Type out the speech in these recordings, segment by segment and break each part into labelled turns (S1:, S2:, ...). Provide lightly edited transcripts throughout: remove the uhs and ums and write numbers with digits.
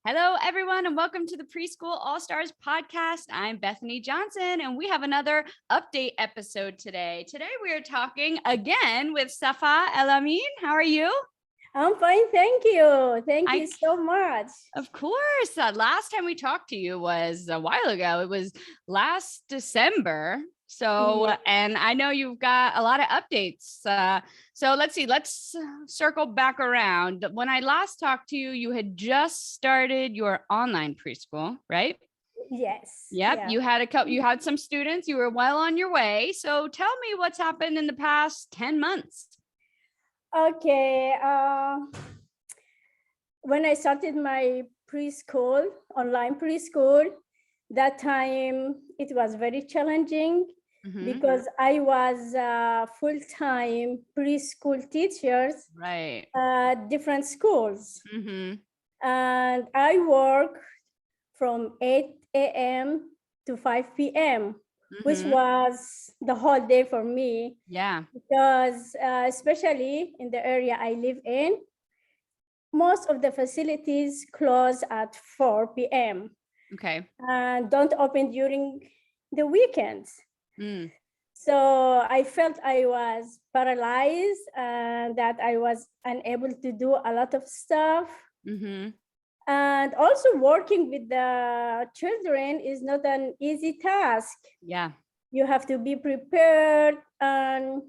S1: Hello, everyone, and welcome to the Preschool All Stars podcast. I'm Bethany Johnson, and we have another update episode today. Today, we are talking again with Safaa. Elamin, how are you?
S2: I'm fine, thank you. Thank you so much.
S1: Of course. Last time we talked to you was a while ago. It was last December. So,
S2: Yeah.
S1: and I know you've got a lot of updates. So let's see, let's circle back around. When I last talked to you, you had just started your online preschool, right?
S2: Yes.
S1: Yep.
S2: Yeah.
S1: You had you had some students, you were well on your way. So tell me what's happened in the past 10 months.
S2: Okay. When I started my preschool, online preschool, that time it was very challenging because I was full-time preschool teachers
S1: Right.
S2: at different schools. And I work from 8 a.m. to 5 p.m., which was the whole day for me.
S1: Yeah.
S2: Because especially in the area I live in, most of the facilities close at 4 p.m.
S1: Okay.
S2: and don't open during the weekends. So I felt I was paralyzed and that I was unable to do a lot of stuff. And also working with the children is not an easy task.
S1: Yeah.
S2: You have to be prepared, and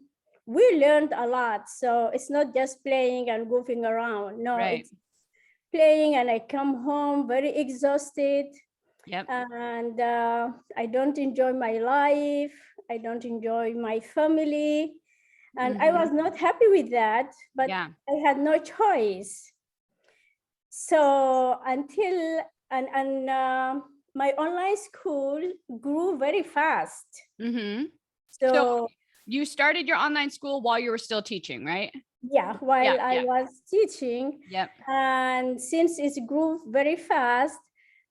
S2: we learned a lot. So it's not just playing and goofing around. No,
S1: Right.
S2: it's playing and I come home very exhausted.
S1: Yep.
S2: And I don't enjoy my life. I don't enjoy my family. And I was not happy with that, but
S1: Yeah.
S2: I had no choice. So until my online school grew very fast.
S1: So you started your online school while you were still teaching, right?
S2: Yeah, while I was teaching.
S1: Yep.
S2: And since it grew very fast,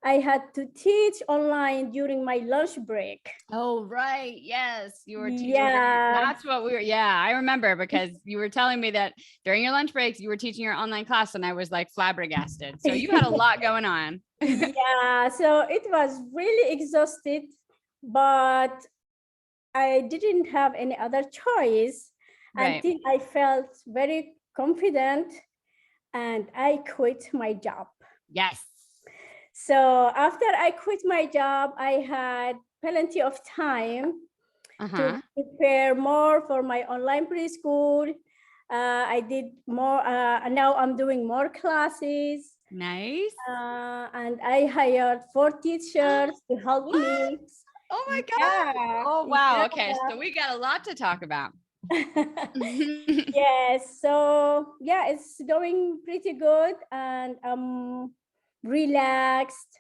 S2: I had to teach online during my lunch break.
S1: Oh, right. Yes. You were teaching.
S2: Yeah.
S1: That's what we were. Yeah. I remember because you were telling me that during your lunch breaks, you were teaching your online class and I was like flabbergasted. So you had a lot going on.
S2: Yeah. So it was really exhausted, but I didn't have any other choice until I felt very confident and I quit my job.
S1: Yes.
S2: So after I quit my job, I had plenty of time to prepare more for my online preschool. I did more, now I'm doing more classes.
S1: Nice.
S2: And I hired 4 teachers to help me.
S1: Oh my God.
S2: Yeah.
S1: Oh, wow.
S2: Yeah.
S1: Okay. So we got a lot to talk about.
S2: Yes. So yeah, it's going pretty good and I'm relaxed.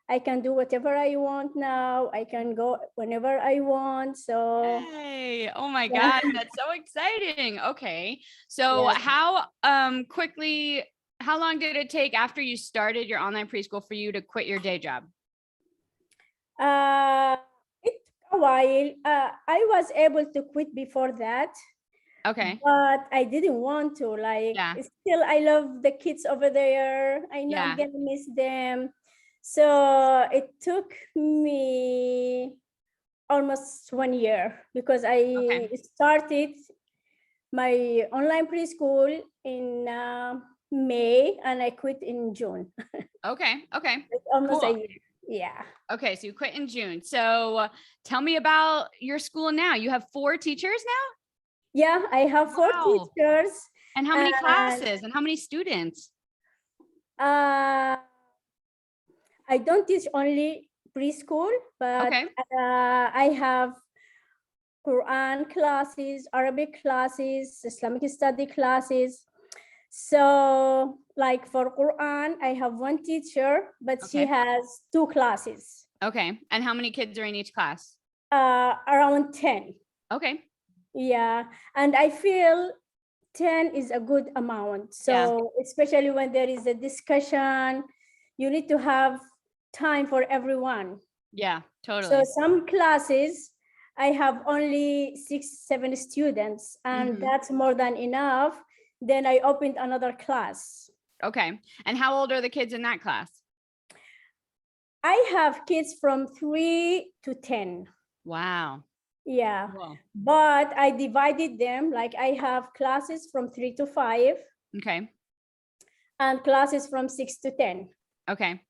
S2: I can do whatever I want now. I can go whenever I want. So
S1: Yay. Oh my God, that's so exciting. Okay. So how quickly, how long did it take after you started your online preschool for you to quit your day job?
S2: It took a while. I was able to quit before that.
S1: Okay.
S2: But I didn't want to. Still, I love the kids over there. I know I'm gonna miss them. So it took me almost 1 year because I started my online preschool in May and I quit in June.
S1: Okay.
S2: It's almost a year. Yeah.
S1: Okay. So you quit in June. So tell me about your school now. You have 4 teachers now?
S2: Yeah, I have 4 teachers.
S1: And how many classes and how many students?
S2: I don't teach only preschool, but I have Quran classes, Arabic classes, Islamic study classes. So like for Quran, I have 1 teacher, but she has 2 classes.
S1: Okay. And how many kids are in each class?
S2: Around 10.
S1: Okay.
S2: Yeah. And I feel 10 is a good amount. So especially when there is a discussion, you need to have time for everyone.
S1: Yeah, totally.
S2: So some classes, I have only 6, 7 students, and that's more than enough. Then I opened another class.
S1: Okay. And how old are the kids in that class?
S2: I have kids from 3 to 10.
S1: Wow.
S2: Yeah.
S1: Cool.
S2: But I divided them, like I have classes from 3 to 5.
S1: Okay.
S2: And classes from 6 to 10.
S1: Okay.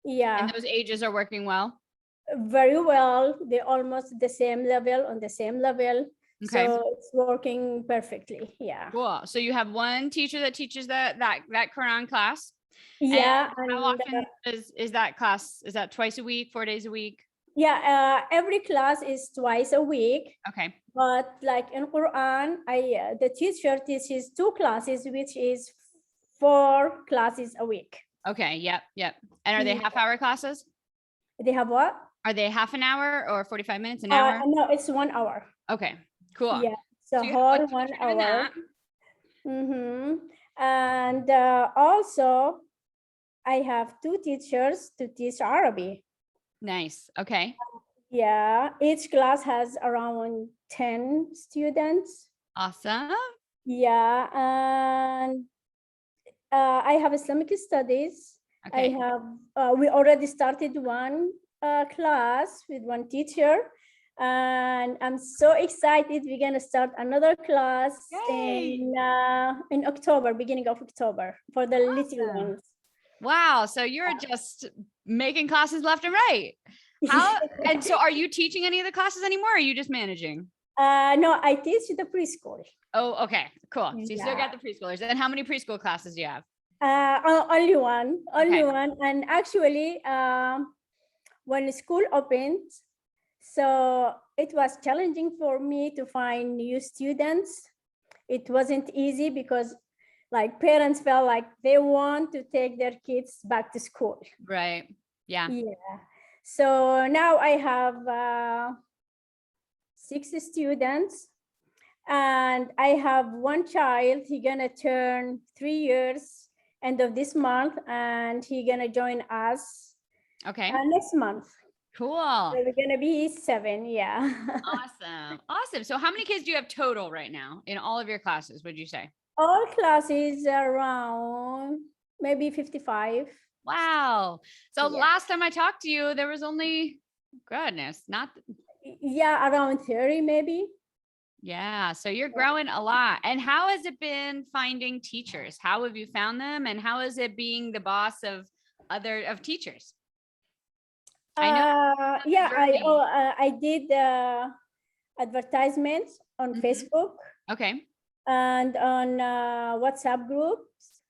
S2: Yeah.
S1: And those ages are working well?
S2: Very well. They're almost the same level, on the same level.
S1: Okay.
S2: So it's working perfectly. Yeah.
S1: Cool. So you have one teacher that teaches that Quran class.
S2: Yeah.
S1: And how often is that class? Is that twice a week, 4 days a week?
S2: Yeah. Every class is twice a week.
S1: Okay.
S2: But like in Quran, the teacher teaches 2 classes, which is 4 classes a week.
S1: Okay. Yep. And are they half-hour classes?
S2: They have what?
S1: Are they half an hour or 45 minutes, an hour?
S2: No, it's 1 hour.
S1: Okay, cool.
S2: Yeah, so
S1: you
S2: whole 1 hour. And also, I have 2 teachers to teach Arabic.
S1: Nice. Okay.
S2: Yeah, each class has around 10 students.
S1: Awesome.
S2: Yeah, and I have Islamic studies.
S1: Okay.
S2: I have, we already started one class with one teacher, and I'm so excited. We're gonna start another class in October, beginning of October, for the little ones.
S1: Wow, so you're just making classes left and right. How and so are you teaching any of the classes anymore, or are you just managing?
S2: No, I teach the preschool.
S1: Oh, okay, cool. So you still got the preschoolers. And how many preschool classes do you have?
S2: Only one, one. And actually, when school opened, so it was challenging for me to find new students. It wasn't easy because like parents felt like they want to take their kids back to school.
S1: Right. Yeah.
S2: So now I have 6 students, and I have one child. He's gonna turn 3 years end of this month, and he's gonna join us next month.
S1: Cool.
S2: So we're gonna be 7. Yeah.
S1: Awesome. So how many kids do you have total right now in all of your classes, would you say?
S2: All classes around maybe 55.
S1: Wow. So last time I talked to you, there was only, goodness,
S2: around 30 maybe.
S1: Yeah. So you're growing a lot. And how has it been finding teachers? How have you found them? And how is it being the boss of teachers?
S2: I did advertisements on Facebook.
S1: Okay.
S2: And on WhatsApp groups.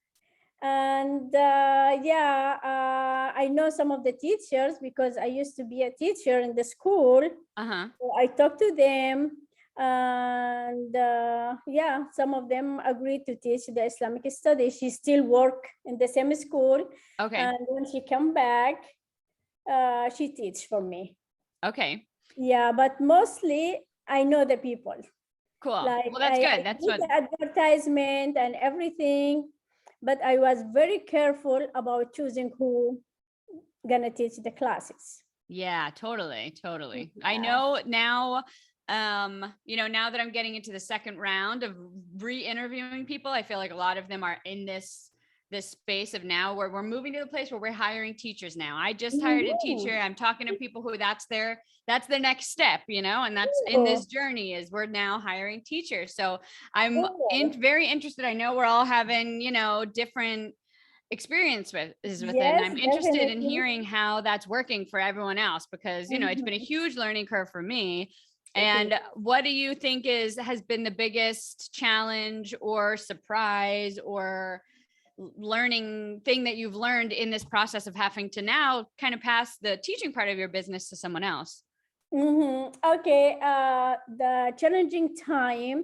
S2: And I know some of the teachers because I used to be a teacher in the school. So I talked to them, and some of them agreed to teach the Islamic studies. She still work in the same school.
S1: Okay.
S2: And when she come back, she teach for me.
S1: Okay.
S2: Yeah, but mostly I know the people.
S1: Cool.
S2: Like,
S1: well, that's good. That's
S2: what the advertisement and everything, but I was very careful about choosing who gonna teach the classes.
S1: Yeah, totally. I know now, now that I'm getting into the second round of re-interviewing people, I feel like a lot of them are in this space of now where we're moving to the place where we're hiring teachers now. I just hired a teacher. I'm talking to people who that's the next step, and that's in this journey is we're now hiring teachers. So I'm very interested. I know we're all having, different experience with it. And I'm interested in hearing how that's working for everyone else, because, it's been a huge learning curve for me. And what do you think has been the biggest challenge or surprise or learning thing that you've learned in this process of having to now kind of pass the teaching part of your business to someone else?
S2: Okay. The challenging time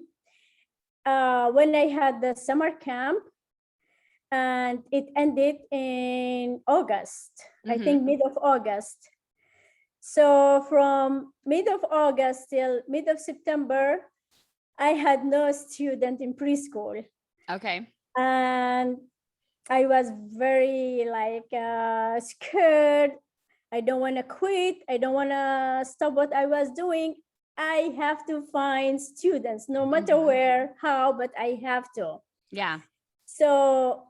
S2: when I had the summer camp, and it ended in August, I think mid of August. So from mid of August till mid of September, I had no student in preschool.
S1: Okay.
S2: And I was very scared. I don't want to quit. I don't want to stop what I was doing. I have to find students, no matter where, how, but I have to.
S1: Yeah.
S2: So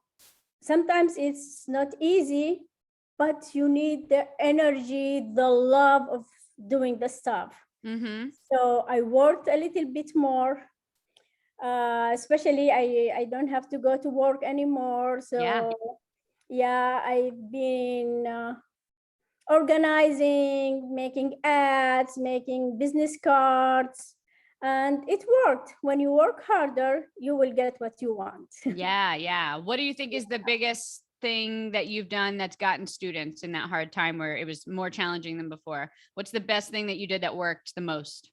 S2: sometimes it's not easy, but you need the energy, the love of doing the stuff. So I worked a little bit more. Especially I don't have to go to work anymore. So yeah, I've been organizing, making ads, making business cards, and it worked. When you work harder, you will get what you want.
S1: Yeah. What do you think is the biggest thing that you've done that's gotten students in that hard time where it was more challenging than before? What's the best thing that you did that worked the most?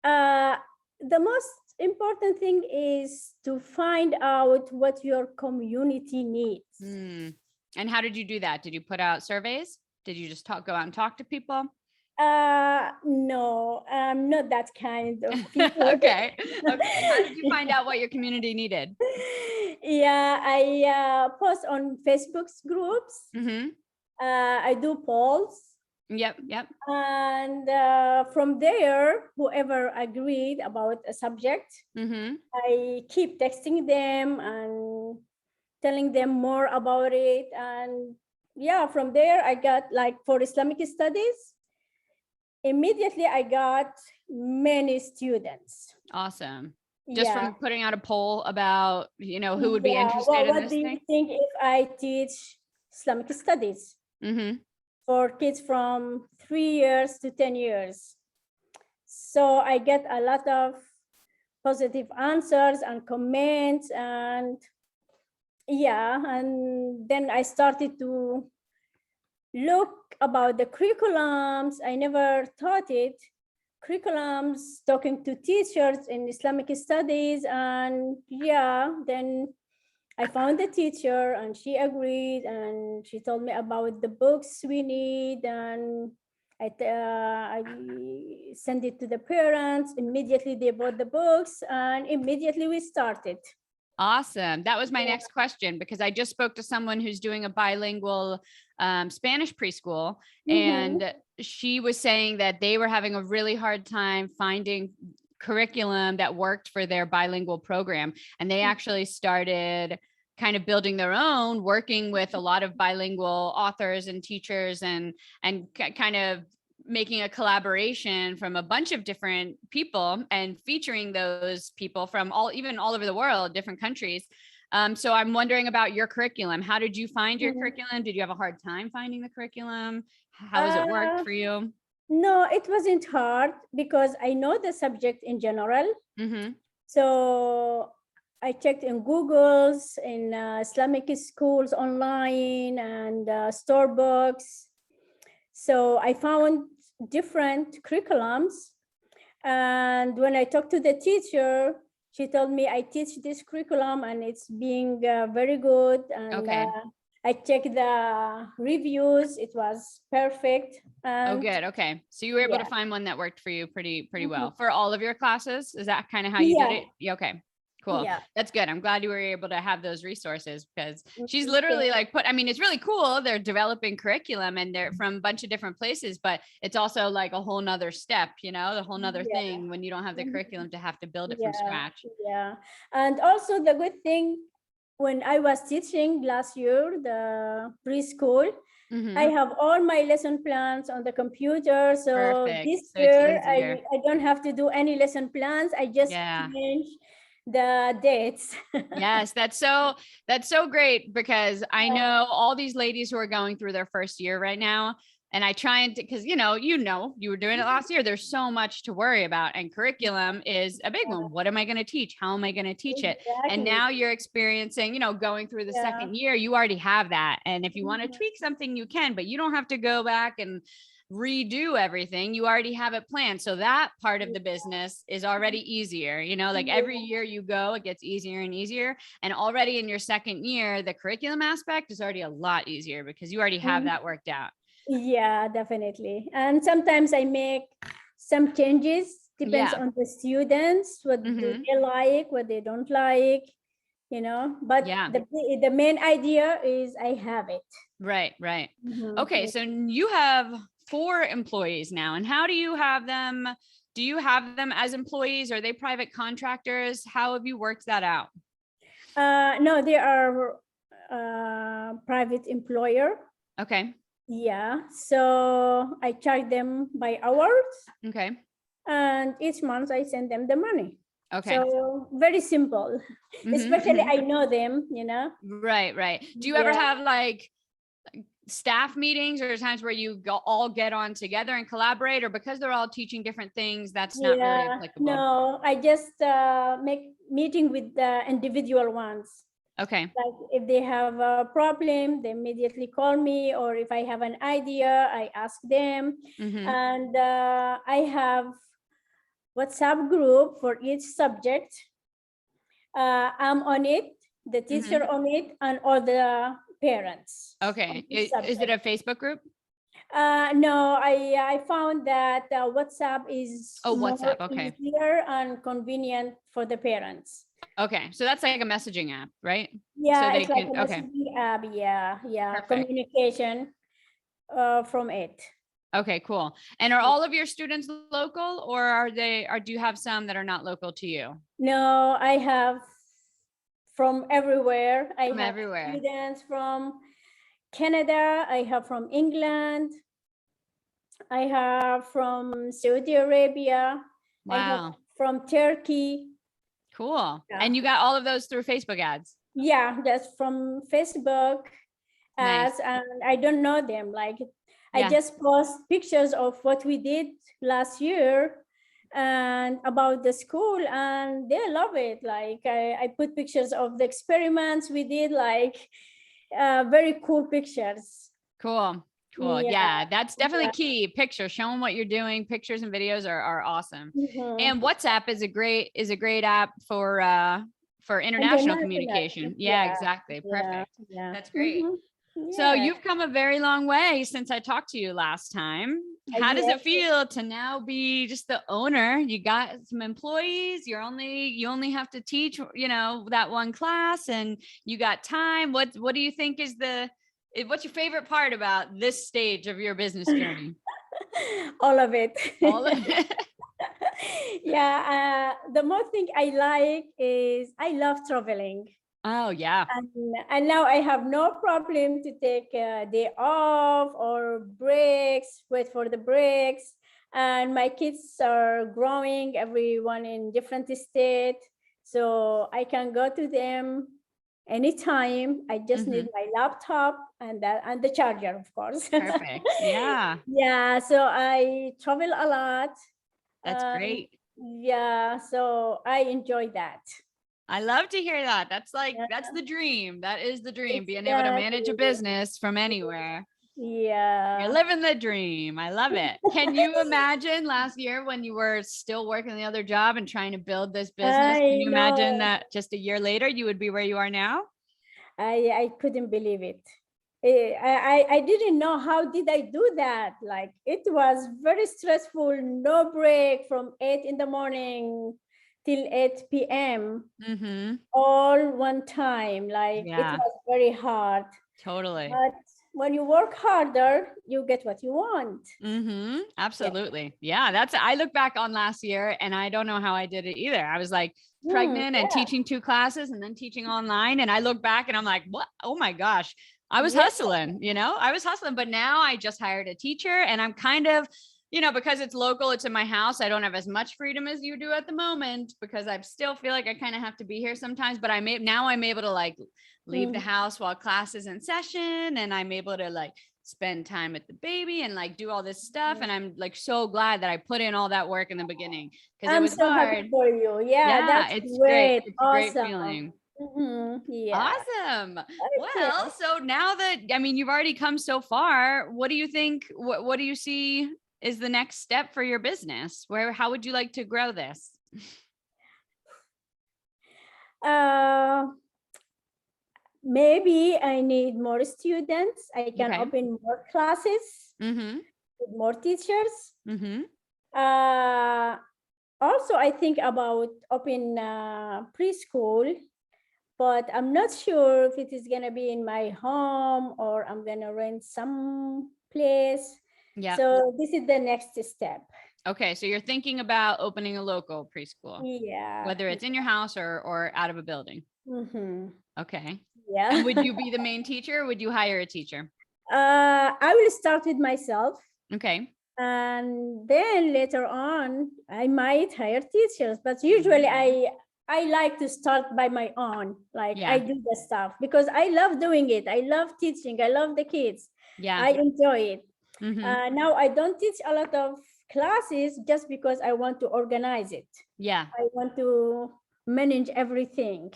S2: The most important thing is to find out what your community needs.
S1: And how did you do that? Did you put out surveys? Did you just go out and talk to people?
S2: No, I'm not that kind of people.
S1: Okay. How did you find out what your community needed?
S2: Yeah, I post on Facebook's groups. I do polls.
S1: Yep.
S2: And from there, whoever agreed about a subject, I keep texting them and telling them more about it. And yeah, from there, I got, like, for Islamic studies, immediately I got many students.
S1: Awesome. Just from putting out a poll about, who would be interested in this
S2: what do you think if I teach Islamic studies for kids from 3 years to 10 years? So I get a lot of positive answers and comments, and and then I started to look about the curriculums. I never taught it. Curriculums, talking to teachers in Islamic studies, and then I found a teacher and she agreed, and she told me about the books we need, and I sent it to the parents. Immediately they bought the books, and immediately we started.
S1: Awesome. That was my next question, because I just spoke to someone who's doing a bilingual Spanish preschool, and she was saying that they were having a really hard time finding curriculum that worked for their bilingual program. And they actually started kind of building their own, working with a lot of bilingual authors and teachers, and kind of making a collaboration from a bunch of different people and featuring those people from all over the world, different countries. So I'm wondering about your curriculum. How did you find your curriculum? Did you have a hard time finding the curriculum? How has it worked for you?
S2: No, it wasn't hard because I know the subject in general. So I checked in Google's, in Islamic schools online, and store books. So I found different curriculums. And when I talked to the teacher, she told me, I teach this curriculum and it's being very good. And I checked the reviews. It was perfect. And
S1: good. Okay. So you were able to find one that worked for you pretty well for all of your classes. Is that kind of how you did it? Yeah. Okay. Cool. Yeah. That's good. I'm glad you were able to have those resources, because she's literally like it's really cool. They're developing curriculum and they're from a bunch of different places, but it's also like a whole nother step, the whole nother thing when you don't have the curriculum to have to build it from scratch.
S2: Yeah. And also the good thing, when I was teaching last year, the preschool, I have all my lesson plans on the computer. So this year, I don't have to do any lesson plans. I just change the dates.
S1: Yes, that's so great, because I know all these ladies who are going through their first year right now. And I try and, because you were doing it last year. There's so much to worry about, and curriculum is a big one. What am I going to teach? How am I going to teach it? And now you're experiencing, going through the second year, you already have that. And if you want to tweak something, you can, but you don't have to go back and redo everything. You already have it planned. So that part of the business is already easier. Like every year you go, it gets easier and easier. And already in your second year, the curriculum aspect is already a lot easier because you already have that worked out.
S2: Yeah, definitely. And sometimes I make some changes, depends on the students, what do they like, what they don't like, but the main idea is I have it.
S1: Right. Okay. So you have 4 employees now, and how do you have them? Do you have them as employees? Are they private contractors? How have you worked that out?
S2: No, they are private employer.
S1: Okay.
S2: Yeah. So I charge them by hours.
S1: Okay.
S2: And each month I send them the money.
S1: Okay.
S2: So very simple, especially I know them, you know.
S1: Right, right. Do you ever have like staff meetings or times where you all get on together and collaborate, or because they're all teaching different things, that's not really applicable?
S2: No, I just make meeting with the individual ones.
S1: Okay.
S2: Like if they have a problem, they immediately call me, or if I have an idea, I ask them. And I have WhatsApp group for each subject. I'm on it, the teacher on it, and all the parents.
S1: Okay. Is it a Facebook group?
S2: No, I found that WhatsApp is
S1: WhatsApp.
S2: more
S1: Okay.
S2: easier and convenient for the parents.
S1: Okay. So that's like a messaging app, right?
S2: Yeah,
S1: so
S2: it's like a messaging app. Yeah. Perfect. Communication from it.
S1: Okay, cool. And are all of your students local, or do you have some that are not local to you?
S2: No, I have from everywhere. I have
S1: everywhere.
S2: Students from Canada, I have from England, I have from Saudi Arabia, I have from Turkey.
S1: Cool. Yeah. And you got all of those through Facebook ads?
S2: Yeah, that's from Facebook ads. Nice. And I don't know them. Like I just post pictures of what we did last year and about the school, and they love it. Like I put pictures of the experiments we did, like very cool pictures.
S1: Cool. Yeah, that's definitely key. Pictures, show them what you're doing. Pictures and videos are awesome. And WhatsApp is a great app for international communication. Yeah, exactly. Perfect. That's great. So you've come a very long way since I talked to you last time. How does it feel to now be just the owner? You got some employees, you only have to teach, that one class, and you got time. What do you think is what's your favorite part about this stage of your business journey?
S2: All of it.
S1: All of it.
S2: The most thing I like is I love traveling.
S1: Oh, yeah.
S2: And now I have no problem to take a day off or breaks, wait for the breaks. And my kids are growing, everyone in different state. So I can go to them anytime. I just need my laptop and the charger, of course.
S1: Perfect. Yeah.
S2: Yeah. So I travel a lot.
S1: That's great.
S2: Yeah. So I enjoy that.
S1: I love to hear that. That's the dream. That is the dream, being able to manage a business from anywhere.
S2: Yeah.
S1: You're living the dream. I love it. Can you imagine last year when you were still working the other job and trying to build this business? Can you imagine that just a year later, you would be where you are now?
S2: I couldn't believe it. I didn't know how did I do that. Like it was very stressful, no break from 8 in the morning till 8 p.m. All one time. Like it was very hard.
S1: Totally.
S2: But when you work harder, you get what you want.
S1: Absolutely. Yeah. I look back on last year and I don't know how I did it either. I was like pregnant and teaching 2 classes and then teaching online. And I look back and I'm like, what? Oh my gosh. I was hustling, but now I just hired a teacher and I'm kind of, because it's local, it's in my house. I don't have as much freedom as you do at the moment because I still feel like I kind of have to be here sometimes, but I'm able to like leave the house while class is in session. And I'm able to like spend time with the baby and like do all this stuff. And I'm like, so glad that I put in all that work in the beginning because it was so hard.
S2: Happy for you. Yeah, that's
S1: it's
S2: great.
S1: It's a great feeling.
S2: Yeah.
S1: Awesome. Well, so now that, you've already come so far, what do you think, what do you see is the next step for your business? How would you like to grow this?
S2: Maybe I need more students. I can open more classes with more teachers. Also, I think about open preschool, but I'm not sure if it is going to be in my home or I'm going to rent some place. Yeah. So this is the next step.
S1: Okay. So you're thinking about opening a local preschool.
S2: Yeah.
S1: Whether it's in your house or out of a building. Okay.
S2: Yeah.
S1: And would you be the main teacher or would you hire a teacher?
S2: I will start with myself.
S1: Okay.
S2: And then later on, I might hire teachers. But usually I like to start by my own. Like I do the stuff because I love doing it. I love teaching. I love the kids.
S1: Yeah.
S2: I enjoy it. Now I don't teach a lot of classes just because I want to organize it.
S1: Yeah.
S2: I want to manage everything.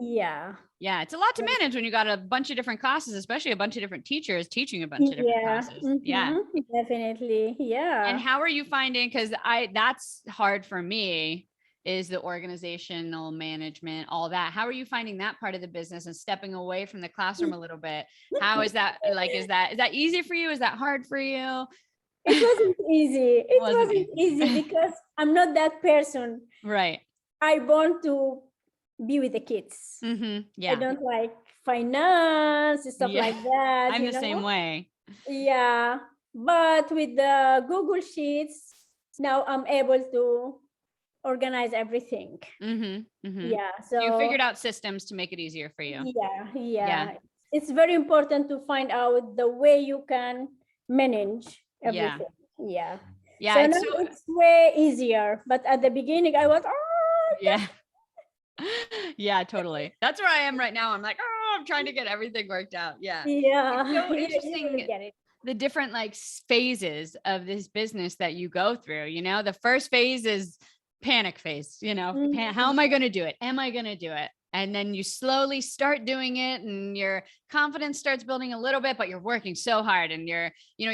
S1: Yeah. Yeah. It's a lot to manage when you got a bunch of different classes, especially a bunch of different teachers teaching a bunch of different classes. Yeah.
S2: Definitely. Yeah.
S1: And how are you finding, because that's hard for me, is the organizational management, all that. How are you finding that part of the business and stepping away from the classroom a little bit? How is that like, is that easy for you? Is that hard for you?
S2: It wasn't easy. It wasn't easy because I'm not that person.
S1: Right.
S2: I want to be with the kids.
S1: Yeah.
S2: I don't like finance, stuff like that.
S1: I'm the same way.
S2: Yeah. But with the Google Sheets, now I'm able to organize everything. Yeah. So
S1: you figured out systems to make it easier for you.
S2: Yeah. It's very important to find out the way you can manage everything. Yeah. So now it's way easier. But at the beginning, I was,
S1: yeah, totally. That's where I am right now. I'm like, I'm trying to get everything worked out. Yeah.
S2: Yeah.
S1: It's so interesting. The different like phases of this business that you go through, the first phase is panic phase, how am I going to do it? Am I going to do it? And then you slowly start doing it and your confidence starts building a little bit, but you're working so hard and you're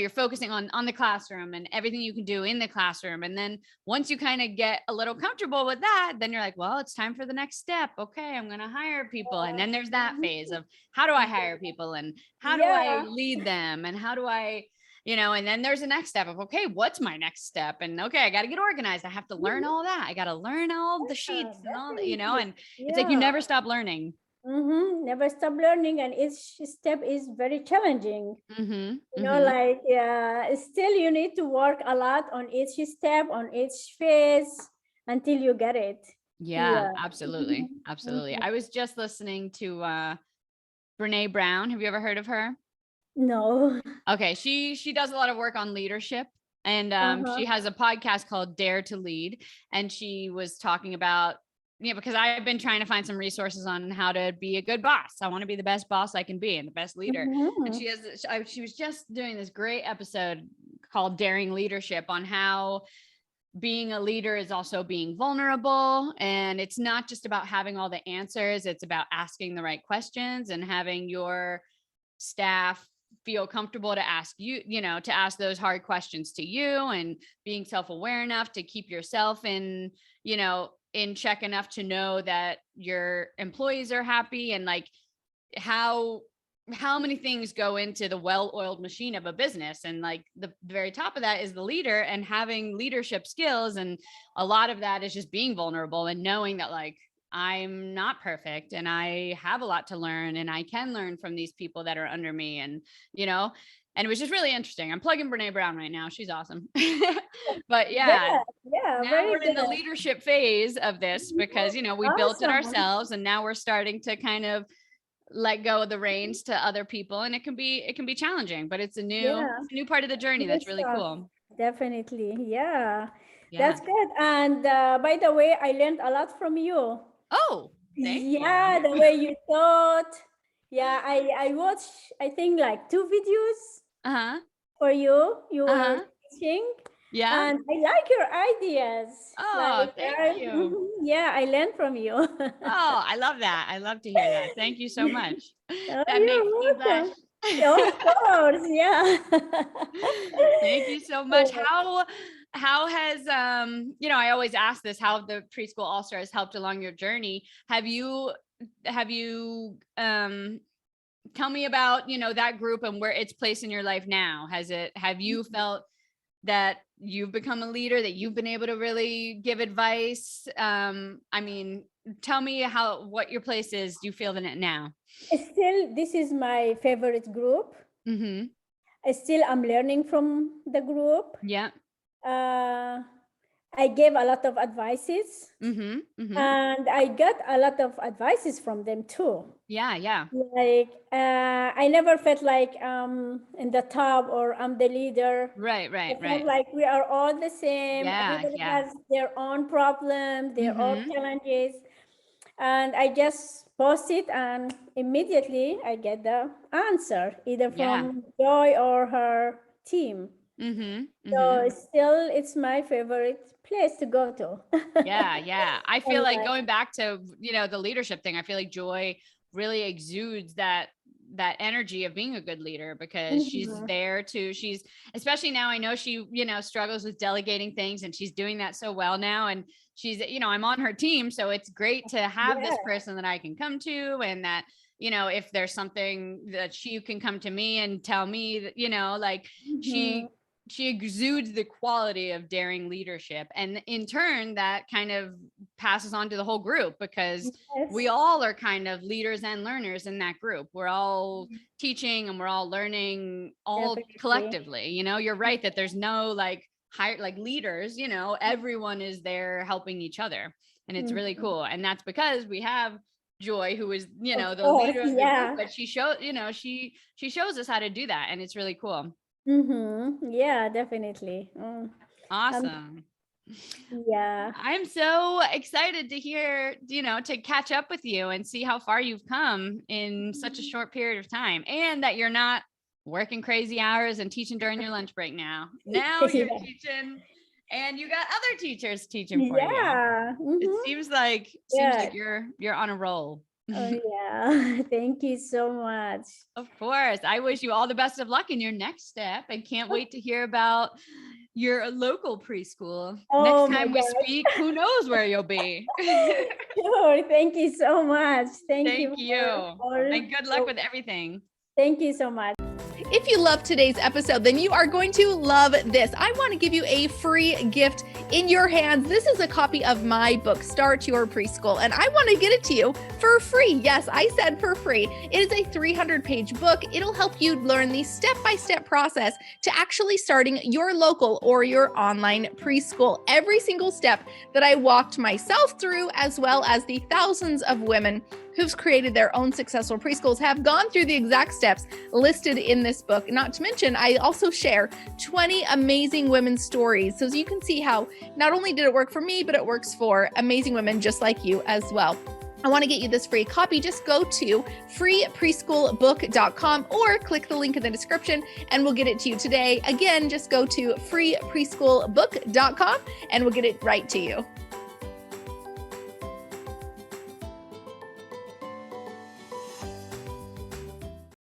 S1: focusing on the classroom and everything you can do in the classroom. And then once you kind of get a little comfortable with that, then you're like, well, it's time for the next step. Okay, I'm going to hire people. And then there's that phase of how do I hire people and how do I lead them and how do I, and then there's the next step of, okay, what's my next step? And okay, I got to get organized. I have to learn all that. I got to learn all the sheets and all that, and it's like, you never stop learning.
S2: Never stop learning. And each step is very challenging. Still you need to work a lot on each step, on each phase until you get it.
S1: Yeah. Absolutely. Absolutely. I was just listening to Brene Brown. Have you ever heard of her?
S2: No.
S1: Okay. She does a lot of work on leadership and she has a podcast called Dare to Lead. And she was talking about, because I've been trying to find some resources on how to be a good boss. I want to be the best boss I can be and the best leader. And she was just doing this great episode called Daring Leadership on how being a leader is also being vulnerable. And it's not just about having all the answers. It's about asking the right questions and having your staff feel comfortable to ask you, to ask those hard questions to you and being self-aware enough to keep yourself in check enough to know that your employees are happy and like how many things go into the well-oiled machine of a business. And like the very top of that is the leader and having leadership skills. And a lot of that is just being vulnerable and knowing that like, I'm not perfect and I have a lot to learn and I can learn from these people that are under me. And, and it was just really interesting. I'm plugging Brene Brown right now. She's awesome. But now we're in the leadership phase of this because, we built it ourselves and now we're starting to kind of let go of the reins to other people. And it can be challenging, but it's a new part of the journey. That's really cool.
S2: Definitely. Yeah. That's good. And by the way, I learned a lot from you.
S1: Oh, thank you.
S2: The way you thought. Yeah, I watched, I think like 2 videos for you. You were teaching.
S1: Yeah.
S2: And I like your ideas.
S1: Oh, thank you.
S2: Yeah, I learned from you.
S1: Oh, I love that. I love to hear that. Thank you so much.
S2: That
S1: makes me blush.
S2: Of course, yeah.
S1: Thank you so much. How has I always ask this, how have the Preschool All Stars helped along your journey? Have you tell me about that group and where its place in your life now? Have you felt that you've become a leader, that you've been able to really give advice? Tell me what your place is. Do you feel in it now?
S2: Still, this is my favorite group. Still, I'm learning from the group.
S1: Yeah.
S2: I gave a lot of advices,
S1: Mm-hmm. Mm-hmm.
S2: and I got a lot of advices from them too.
S1: Yeah, yeah.
S2: Like I never felt like in the top or I'm the leader.
S1: Right, right,
S2: I felt
S1: right.
S2: like we are all the same.
S1: Yeah,
S2: Everybody
S1: yeah.
S2: has their own problems, their own
S1: Mm-hmm.
S2: challenges. And I just post it, and immediately I get the answer, either
S1: Yeah.
S2: from Joy or her team.
S1: Mm-hmm. Mm-hmm.
S2: So still, it's my favorite place to go to.
S1: Yeah, yeah. I feel like
S2: Online.
S1: going back to, the leadership thing, I feel like Joy really exudes that energy of being a good leader, because she's
S2: Mhm.
S1: there to, she's, especially now, I know she, struggles with delegating things, and she's doing that so well now. And she's, I'm on her team. So it's great to have this
S2: Yeah.
S1: person that I can come to, and that, if there's something that she can come to me and tell me that, like
S2: Mhm.
S1: she exudes the quality of daring leadership. And in turn, that kind of passes on to the whole group, because we
S2: Yes.
S1: all are kind of leaders and learners in that group. We're all teaching and we're all learning all
S2: Definitely.
S1: collectively. You're right that there's no like higher like leaders, everyone is there helping each other. And it's really
S2: Mhm.
S1: cool. And that's because we have Joy, who is,
S2: Of
S1: the
S2: course,
S1: leader of the group,
S2: yeah.
S1: but she shows, she shows us how to do that. And it's really cool.
S2: Yeah, definitely. Um,
S1: Awesome.
S2: yeah.
S1: I'm so excited to hear, to catch up with you and see how far you've come in such a short period of time, and that you're not working crazy hours and teaching during your lunch break now. Now you're
S2: Yeah.
S1: teaching, and you got other teachers teaching for you.
S2: Yeah.
S1: It
S2: Mm-hmm.
S1: seems like
S2: Yeah.
S1: you're on a roll.
S2: Oh, yeah. Thank you so much.
S1: Of course. I wish you all the best of luck in your next step, and can't wait to hear about your local preschool. Next
S2: Oh my
S1: time we
S2: gosh.
S1: speak, who knows where you'll be.
S2: Sure. Thank you so much. Thank
S1: Thank
S2: you for
S1: you.
S2: all.
S1: And good luck with everything.
S2: Thank you so much.
S3: If you love today's episode, then you are going to love this. I want to give you a free gift in your hands. This is a copy of my book, Start Your Preschool, and I want to get it to you for free. Yes, I said for free. It is a 300-page book. It'll help you learn the step-by-step process to actually starting your local or your online preschool. Every single step that I walked myself through, as well as the thousands of women who've created their own successful preschools, have gone through the exact steps listed in this book. Not to mention, I also share 20 amazing women's stories. So you can see how not only did it work for me, but it works for amazing women just like you as well. I want to get you this free copy. Just go to freepreschoolbook.com or click the link in the description and we'll get it to you today. Again, just go to freepreschoolbook.com and we'll get it right to you.